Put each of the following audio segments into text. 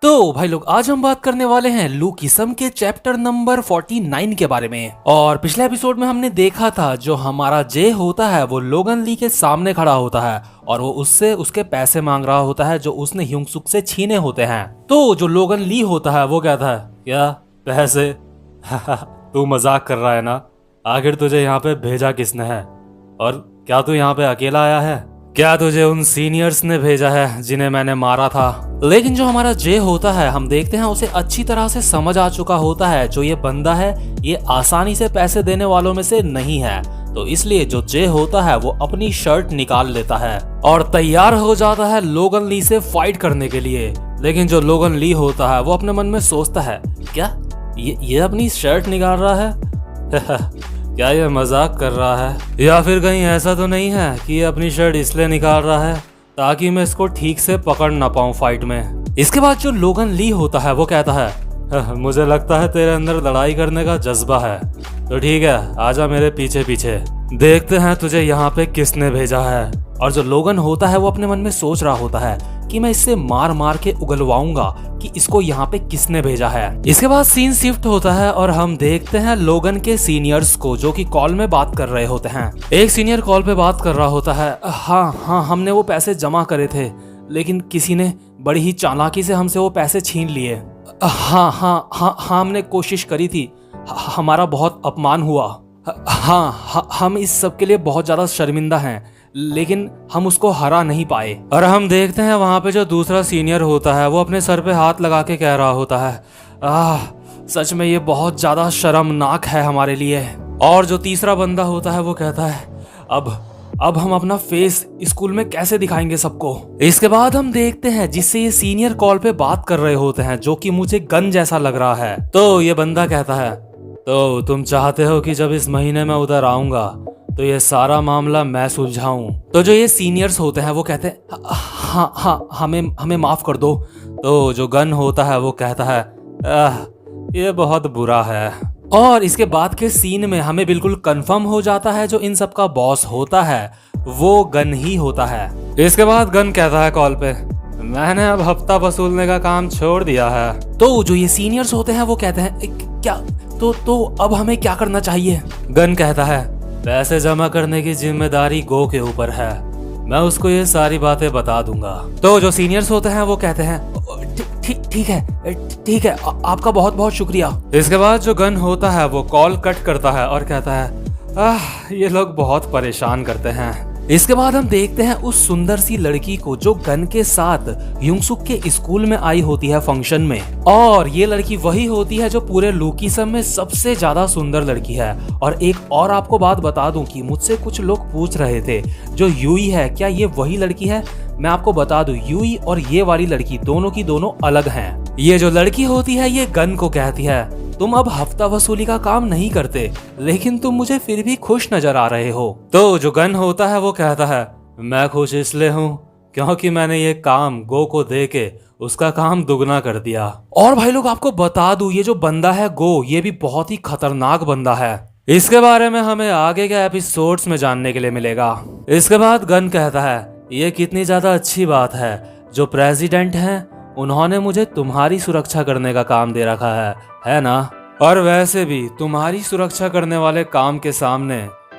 तो भाई लोग आज हम बात करने वाले हैं लू किस्म के चैप्टर नंबर 49 के बारे में। और पिछले एपिसोड में हमने देखा था जो हमारा जे होता है वो लोगन ली के सामने खड़ा होता है और वो उससे उसके पैसे मांग रहा होता है जो उसने ह्यूंगसुक से छीने होते हैं। तो जो लोगन ली होता है वो कहता है क्या पैसे तू मजाक कर रहा है ना, आखिर तुझे यहाँ पे भेजा किसने है और क्या तू यहाँ पे अकेला आया है? क्या तुझे उन सीनियर्स ने भेजा है जिन्हें मैंने मारा था? लेकिन जो हमारा जे होता है हम देखते हैं उसे अच्छी तरह से समझ आ चुका होता है जो ये बंदा है ये आसानी से पैसे देने वालों में से नहीं है। तो इसलिए जो जे होता है वो अपनी शर्ट निकाल लेता है और तैयार हो जाता है लोगन ली से फाइट करने के लिए। लेकिन जो लोगन ली होता है वो अपने मन में सोचता है क्या ये अपनी शर्ट निकाल रहा है क्या ये मजाक कर रहा है या फिर कहीं ऐसा तो नहीं है कि ये अपनी शर्ट इसलिए निकाल रहा है ताकि मैं इसको ठीक से पकड़ ना पाऊं फाइट में। इसके बाद जो लोगन ली होता है वो कहता है मुझे लगता है तेरे अंदर लड़ाई करने का जज्बा है, तो ठीक है आजा मेरे पीछे पीछे, देखते हैं तुझे यहाँ पे किसने भेजा है। और जो लोगन होता है वो अपने मन में सोच रहा होता है कि मैं इससे मार मार के उगलवाऊंगा कि इसको यहाँ पे किसने भेजा है। इसके बाद सीन शिफ्ट होता है और हम देखते हैं लोगन के सीनियर्स को जो कि कॉल में बात कर रहे होते हैं। एक सीनियर कॉल पे बात कर रहा होता है हाँ हमने वो पैसे जमा करे थे लेकिन किसी ने बड़ी ही चालाकी से हमसे वो पैसे छीन लिए। हाँ हमने कोशिश करी थी, हमारा बहुत अपमान हुआ। हाँ हम इस सब के लिए बहुत ज्यादा शर्मिंदा हैं लेकिन हम उसको हरा नहीं पाए। और हम देखते हैं वहां पे जो दूसरा सीनियर होता है वो अपने सर पे हाथ लगा के कह रहा होता है सच में ये बहुत ज्यादा शर्मनाक है हमारे लिए। और जो तीसरा बंदा होता है वो कहता है अब हम अपना फेस स्कूल में कैसे दिखाएंगे सबको। इसके बाद हम देखते हैं जिससे ये सीनियर कॉल पे बात कर रहे होते हैं जो कि मुझे गन जैसा लग रहा है। तो ये बंदा कहता है तो तुम चाहते हो कि जब इस महीने में उधर आऊंगा तो ये सारा मामला मैं सुलझाऊं। तो जो ये सीनियर्स होते हैं वो कहते हैं हाँ हमें माफ कर दो। तो जो गन होता है वो कहता है ये बहुत बुरा है। और इसके बाद के सीन में हमें बिल्कुल कंफर्म हो जाता है जो इन सब का बॉस होता है वो गन ही होता है। इसके बाद गन कहता है कॉल पे मैंने अब हफ्ता वसूलने का काम छोड़ दिया है। तो जो ये सीनियर्स होते हैं वो कहते हैं क्या तो अब हमें क्या करना चाहिए? गन कहता है पैसे जमा करने की जिम्मेदारी गो के ऊपर है, मैं उसको ये सारी बातें बता दूंगा। तो जो सीनियर्स होते हैं वो कहते हैं ठीक है आपका बहुत बहुत शुक्रिया। इसके बाद जो गन होता है वो कॉल कट करता है और कहता है ये लोग बहुत परेशान करते हैं। इसके बाद हम देखते हैं उस सुंदर सी लड़की को जो गन के साथ ह्यूंगसुक के स्कूल में आई होती है फंक्शन में। और ये लड़की वही होती है जो पूरे लूकीसम में सबसे ज्यादा सुंदर लड़की है। और एक और आपको बात बता दूं कि मुझसे कुछ लोग पूछ रहे थे जो यूई है क्या ये वही लड़की है? मैं आपको बता दूं यूई और ये वाली लड़की दोनों की दोनों अलग हैं। ये जो लड़की होती है ये गन को कहती है तुम अब हफ्ता वसूली का काम नहीं करते लेकिन तुम मुझे फिर भी खुश नजर आ रहे हो। तो जो गन होता है वो कहता है मैं खुश इसलिए हूँ क्योंकि मैंने ये काम गो को दे के उसका काम दुगना कर दिया। और भाई लोग आपको बता दूं ये जो बंदा है गो ये भी बहुत ही खतरनाक बंदा है। इसके बारे में हमें आगे के एपिसोड्स में जानने के लिए मिलेगा। इसके बाद गन कहता है ये कितनी ज्यादा अच्छी बात है जो प्रेसिडेंट हैं उन्होंने मुझे तुम्हारी सुरक्षा करने का काम दे रखा है ना? और वैसे भी तुम्हारी सुरक्षा करने वाले काम के सामने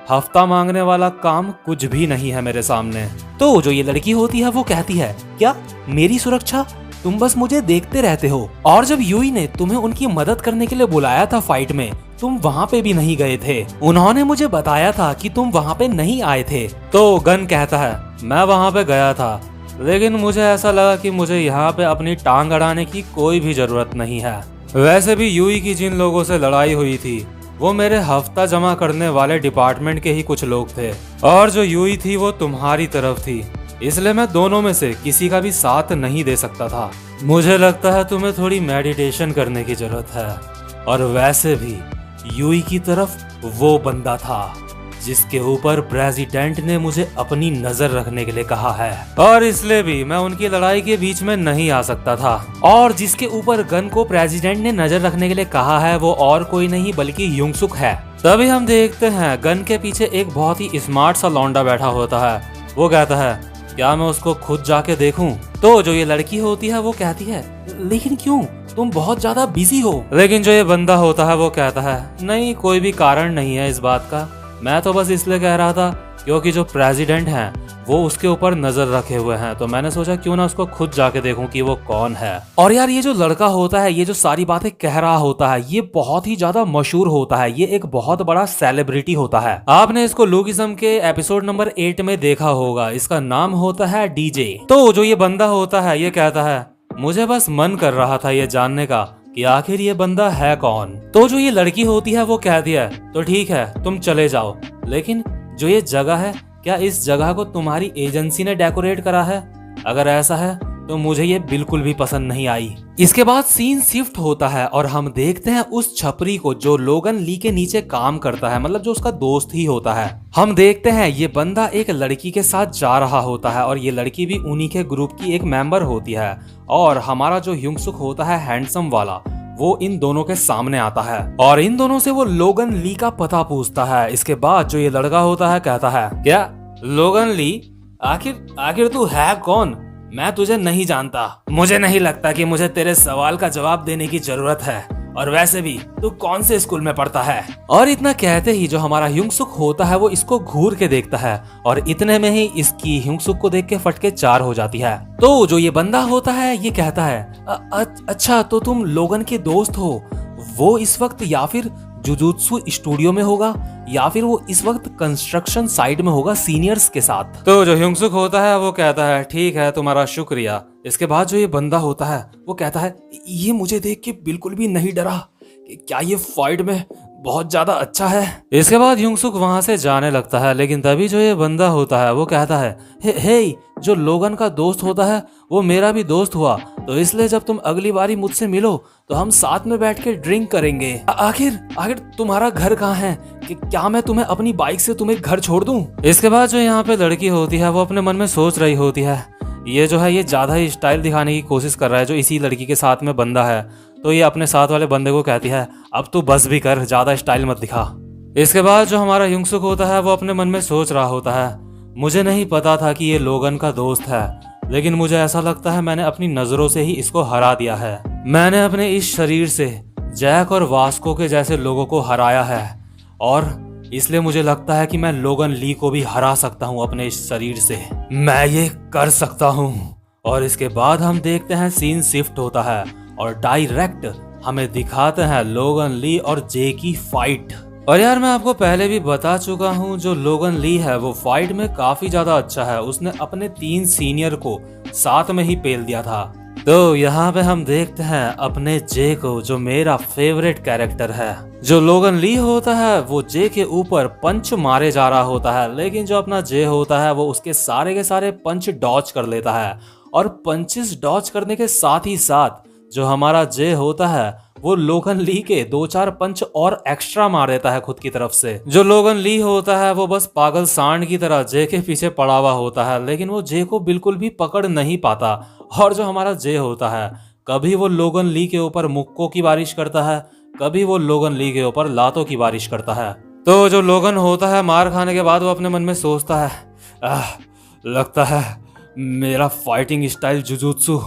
हफ्ता मांगने वाला काम कुछ भी नहीं है मेरे सामने। तो जो ये लड़की होती है वो कहती है क्या मेरी सुरक्षा? तुम बस मुझे देखते रहते हो। और जब यूई ने तुम्हें उनकी मदद करने के लिए बुलाया था फाइट में तुम वहाँ पे भी नहीं गए थे, उन्होंने मुझे बताया था कि तुम वहाँ पे नहीं आए थे। तो गन कहता है मैं वहाँ पे गया था लेकिन मुझे ऐसा लगा कि मुझे यहाँ पे अपनी टांग अड़ाने की कोई भी जरूरत नहीं है। वैसे भी यूई की जिन लोगों से लड़ाई हुई थी वो मेरे हफ्ता जमा करने वाले डिपार्टमेंट के ही कुछ लोग थे और जो यूई थी वो तुम्हारी तरफ थी, इसलिए मैं दोनों में से किसी का भी साथ नहीं दे सकता था। मुझे लगता है तुम्हें थोड़ी मेडिटेशन करने की जरूरत है। और वैसे भी यूई की तरफ वो बंदा था जिसके ऊपर प्रेसिडेंट ने मुझे अपनी नजर रखने के लिए कहा है और इसलिए भी मैं उनकी लड़ाई के बीच में नहीं आ सकता था। और जिसके ऊपर गन को प्रेसिडेंट ने नजर रखने के लिए कहा है वो और कोई नहीं बल्कि ह्यूंगसुक है। तभी हम देखते हैं गन के पीछे एक बहुत ही स्मार्ट सा लौंडा बैठा होता है। वो कहता है क्या मैं उसको खुद जाके देखूं? तो जो ये लड़की होती है वो कहती है, लेकिन क्यों, तुम बहुत ज्यादा बिजी हो। लेकिन जो ये बंदा होता है वो कहता है, नहीं कोई भी कारण नहीं है इस बात का, मैं तो बस इसलिए कह रहा था क्योंकि जो प्रेसिडेंट हैं वो उसके ऊपर नजर रखे हुए हैं, तो मैंने सोचा क्यों ना उसको खुद जाके देखूं कि वो कौन है। और यार ये जो लड़का होता है, ये जो सारी बातें कह रहा होता है, ये बहुत ही ज्यादा मशहूर होता है, ये एक बहुत बड़ा सेलिब्रिटी होता है। आपने इसको लूकिज्म के एपिसोड नंबर 8 में देखा होगा, इसका नाम होता है डीजे। तो जो ये बंदा होता है ये कहता है, मुझे बस मन कर रहा था ये जानने का कि आखिर ये बंदा है कौन। तो जो ये लड़की होती है वो कहती है, तो ठीक है तुम चले जाओ, लेकिन जो ये जगह है, क्या इस जगह को तुम्हारी एजेंसी ने डेकोरेट करा है? अगर ऐसा है तो मुझे ये बिल्कुल भी पसंद नहीं आई। इसके बाद सीन शिफ्ट होता है और हम देखते हैं उस छपरी को जो लोगन ली के नीचे काम करता है, मतलब जो उसका दोस्त ही होता है। हम देखते हैं ये बंदा एक लड़की के साथ जा रहा होता है और ये लड़की भी उन्हीं के ग्रुप की एक मेंबर होती है। और हमारा जो ह्युंगसुक होता है हैंडसम वाला, वो इन दोनों के सामने आता है और इन दोनों से वो लोगन ली का पता पूछता है। इसके बाद जो ये लड़का होता है कहता है, क्या लोगन ली, आखिर तू है कौन? मैं तुझे नहीं जानता, मुझे नहीं लगता कि मुझे तेरे सवाल का जवाब देने की जरूरत है, और वैसे भी तू कौन से स्कूल में पढ़ता है? और इतना कहते ही जो हमारा ह्युंगसुक होता है वो इसको घूर के देखता है और इतने में ही इसकी ह्युंगसुक को देख के फटके 4 हो जाती है। तो जो ये बंदा होता है ये कहता है, अच्छा तो तुम लोगन के दोस्त हो, वो इस वक्त या फिर जुजुत्सु स्टूडियो में होगा या फिर वो इस वक्त कंस्ट्रक्शन साइट में होगा सीनियर्स के साथ। तो जो ह्युंगसुक होता है वो कहता है, ठीक है तुम्हारा शुक्रिया। इसके बाद जो ये बंदा होता है वो कहता है, ये मुझे देख के बिल्कुल भी नहीं डरा, क्या ये फाइट में बहुत ज्यादा अच्छा है। इसके बाद ह्युंगसुक वहां से जाने लगता है, लेकिन तभी जो ये बंदा होता है वो कहता है, हे जो लोगन का दोस्त होता है वो मेरा भी दोस्त हुआ, तो इसलिए जब तुम अगली बारी मुझसे मिलो तो हम साथ में बैठ के ड्रिंक करेंगे। आखिर तुम्हारा घर कहाँ है? कि क्या मैं तुम्हें अपनी बाइक से तुम्हें घर छोड़ दूं? इसके बाद जो यहाँ पे लड़की होती है वो अपने मन में सोच रही होती है, ये जो है ये ज्यादा ही स्टाइल दिखाने की कोशिश कर रहा है जो इसी लड़की के साथ में बंदा है। तो ये अपने साथ वाले बंदे को कहती है, अब तू बस भी कर, ज्यादा स्टाइल मत दिखा। इसके बाद जो हमारा ह्युंगसुक होता है वो अपने मन में सोच रहा होता है, मुझे नहीं पता था कि ये लोगन का दोस्त है, लेकिन मुझे ऐसा लगता है मैंने अपनी नजरों से ही इसको हरा दिया है। मैंने अपने इस शरीर से जैक और वास्को के जैसे लोगों को हराया है और इसलिए मुझे लगता है कि मैं लोगन ली को भी हरा सकता हूँ अपने इस शरीर से, मैं ये कर सकता हूँ। और इसके बाद हम देखते हैं सीन शिफ्ट होता है और डायरेक्ट हमें दिखाते हैं लोगन ली और जे की फाइट। और यार मैं आपको पहले भी बता चुका हूँ, जो लोगन ली है वो फाइट में काफी ज्यादा अच्छा है, उसने अपने 3 सीनियर को साथ में ही पेल दिया था। तो यहाँ पे हम देखते हैं अपने जे को, जो मेरा फेवरेट कैरेक्टर है। जो लोगन ली होता है वो जे के ऊपर पंच मारे जा रहा होता है, लेकिन जो अपना जे होता है वो उसके सारे के सारे पंच डॉच कर लेता है और पंचेस डॉच करने के साथ ही साथ जो हमारा जे होता है वो लोगन ली के 2-4 पंच और एक्स्ट्रा मार देता है खुद की तरफ से। जो लोगन ली होता है वो बस पागल सांड की तरह जे के पीछे पड़ा हुआ होता है, लेकिन वो जे को बिल्कुल भी पकड़ नहीं पाता। और जो हमारा जे होता है कभी वो लोगन ली के ऊपर मुक्कों की बारिश करता है, कभी वो लोगन ली के ऊपर लातों की बारिश करता है। तो जो लोगन होता है मार खाने के बाद वो अपने मन में सोचता है, लगता है मेरा फाइटिंग स्टाइल जुजुत्सु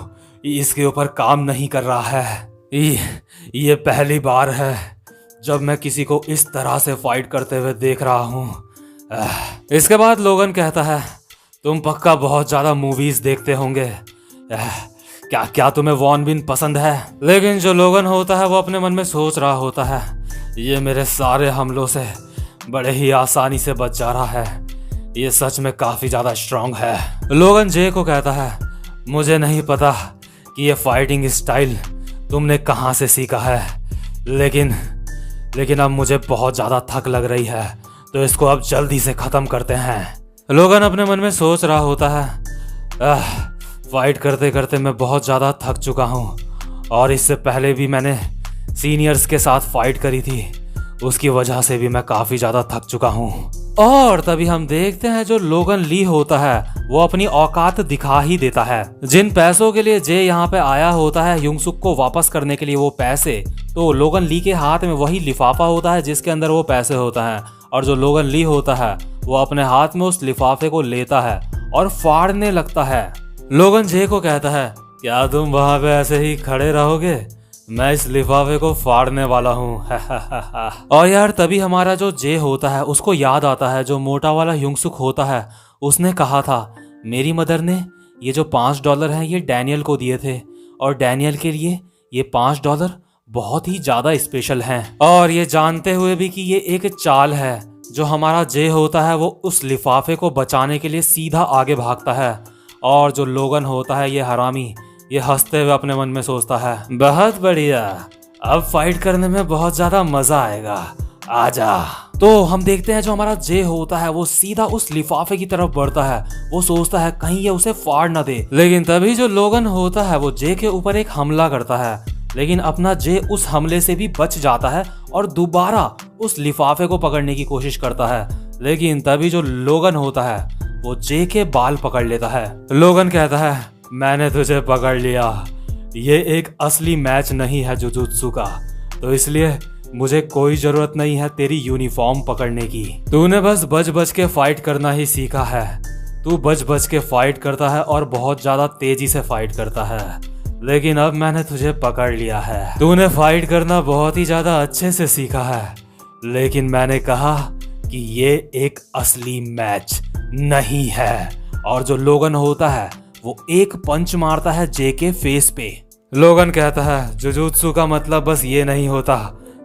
इसके ऊपर काम नहीं कर रहा है। ये पहली बार है जब मैं किसी को इस तरह से फाइट करते हुए देख रहा हूँ। इसके बाद लोगन कहता है, तुम पक्का बहुत ज्यादा मूवीज देखते होंगे, क्या तुम्हें वॉन बिन पसंद है? लेकिन जो लोगन होता है वो अपने मन में सोच रहा होता है, ये मेरे सारे हमलों से बड़े ही आसानी से बच जा रहा है, ये सच में काफी ज्यादा स्ट्रांग है। लोगन जे को कहता है, मुझे नहीं पता कि ये फाइटिंग स्टाइल तुमने कहाँ से सीखा है, लेकिन अब मुझे बहुत ज्यादा थक लग रही है, तो इसको अब जल्दी से खत्म करते हैं। लोगन अपने मन में सोच रहा होता है, फाइट करते करते मैं बहुत ज्यादा थक चुका हूँ और इससे पहले भी मैंने सीनियर्स के साथ फाइट करी थी, उसकी वजह से भी मैं काफी ज्यादा थक चुका हूँ। और तभी हम देखते हैं जो लोगन ली होता है वो अपनी औकात दिखा ही देता है। जिन पैसों के लिए जे यहाँ पे आया होता है ह्युंगसुक को वापस करने के लिए वो पैसे, तो लोगन ली के हाथ में वही लिफाफा होता है जिसके अंदर वो पैसे होता है, और जो लोगन ली होता है वो अपने हाथ में उस लिफाफे को लेता है और फाड़ने लगता है। लोगन जे को कहता है, क्या तुम वहां पे ऐसे ही खड़े रहोगे? मैं इस लिफाफे को फाड़ने वाला हूँ। और यार तभी हमारा जो जे होता है उसको याद आता है जो मोटा वाला ह्यूंगसुक होता है, उसने कहा था मेरी मदर ने ये जो $5 हैं ये डैनियल को दिए थे और डैनियल के लिए ये $5 बहुत ही ज्यादा स्पेशल हैं। और ये जानते हुए भी कि ये एक चाल है, जो हमारा जे होता है वो उस लिफाफे को बचाने के लिए सीधा आगे भागता है। और जो लोगन होता है ये हरामी, ये हंसते हुए अपने मन में सोचता है, बहुत बढ़िया, अब फाइट करने में बहुत ज्यादा मजा आएगा, आजा। तो हम देखते हैं जो हमारा जे होता है वो सीधा उस लिफाफे की तरफ बढ़ता है। वो सोचता है कहीं ये उसे फाड़ ना दे, लेकिन तभी जो लोगन होता है वो जे के ऊपर एक हमला करता है, लेकिन अपना जे उस हमले से भी बच जाता है और दोबारा उस लिफाफे को पकड़ने की कोशिश करता है। लेकिन तभी जो लोगन होता है वो जे के बाल पकड़ लेता है। लोगन कहता है, मैंने तुझे पकड़ लिया, ये एक असली मैच नहीं है जुजुत्सु का, तो इसलिए मुझे कोई जरूरत नहीं है तेरी यूनिफॉर्म पकड़ने की। तूने बस बच बच के फाइट करना ही सीखा है। तू बच बच के फाइट करता है और बहुत ज्यादा तेजी से फाइट करता है, लेकिन अब मैंने तुझे पकड़ लिया है। तूने फाइट करना बहुत ही ज्यादा अच्छे से सीखा है, लेकिन मैंने कहा कि ये एक असली मैच नहीं है। और जो लोगन होता है वो एक पंच मारता है जे के फेस पे। लोगन कहता है, जुजुत्सु का मतलब बस ये नहीं होता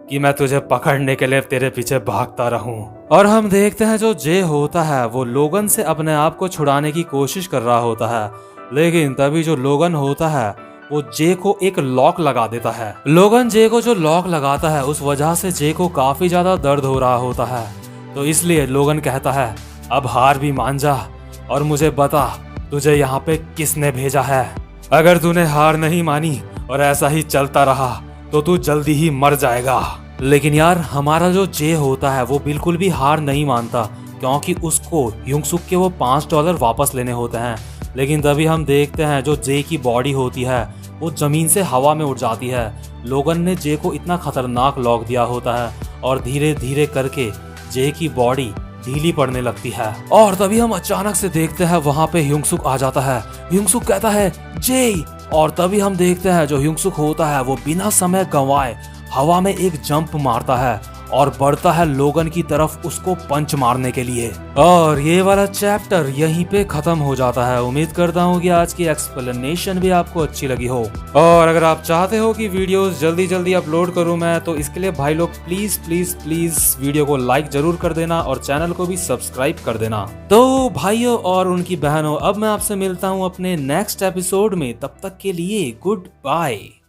कि मैं तुझे पकड़ने के लिए तेरे पीछे भागता रहूं। और हम देखते हैं जो जे होता है वो लोगन से अपने आप को छुड़ाने की कोशिश कर रहा होता है, लेकिन तभी जो लोगन होता है वो जे को एक लॉक लगा देता है। लोगन जे को जो लॉक लगाता है उस वजह से जे को काफी ज्यादा दर्द हो रहा होता है, तो इसलिए लोगन कहता है, अब हार भी मान जा और मुझे बता तुझे यहाँ पे किसने भेजा है। अगर तूने हार नहीं मानी और ऐसा ही चलता रहा तो तू जल्दी ही मर जाएगा। लेकिन यार हमारा जो जे होता है वो बिल्कुल भी हार नहीं मानता, क्योंकि उसको ह्यूंगसुक के वो $5 वापस लेने होते हैं। लेकिन तभी हम देखते हैं जो जे की बॉडी होती है वो जमीन से हवा में उड़ जाती है। लोगन ने जे को इतना खतरनाक लॉक दिया होता है और धीरे धीरे करके जे की बॉडी ढीली पड़ने लगती है। और तभी हम अचानक से देखते हैं वहां पे ह्यूंगसुक आ जाता है। ह्यूंगसुक कहता है, जे। और तभी हम देखते हैं जो ह्यूंगसुक होता है वो बिना समय गंवाए हवा में एक जंप मारता है और बढ़ता है लोगन की तरफ उसको पंच मारने के लिए। और ये वाला चैप्टर यहीं पे खत्म हो जाता है। उम्मीद करता हूँ कि आज की एक्सप्लेनेशन भी आपको अच्छी लगी हो। और अगर आप चाहते हो कि वीडियोस जल्दी जल्दी अपलोड करूँ मैं, तो इसके लिए भाई लोग प्लीज प्लीज प्लीज वीडियो को लाइक जरूर कर देना और चैनल को भी सब्सक्राइब कर देना। तो भाइयों और उनकी बहनों, अब मैं आपसे मिलता हूँ अपने नेक्स्ट एपिसोड में। तब तक के लिए गुड बाय।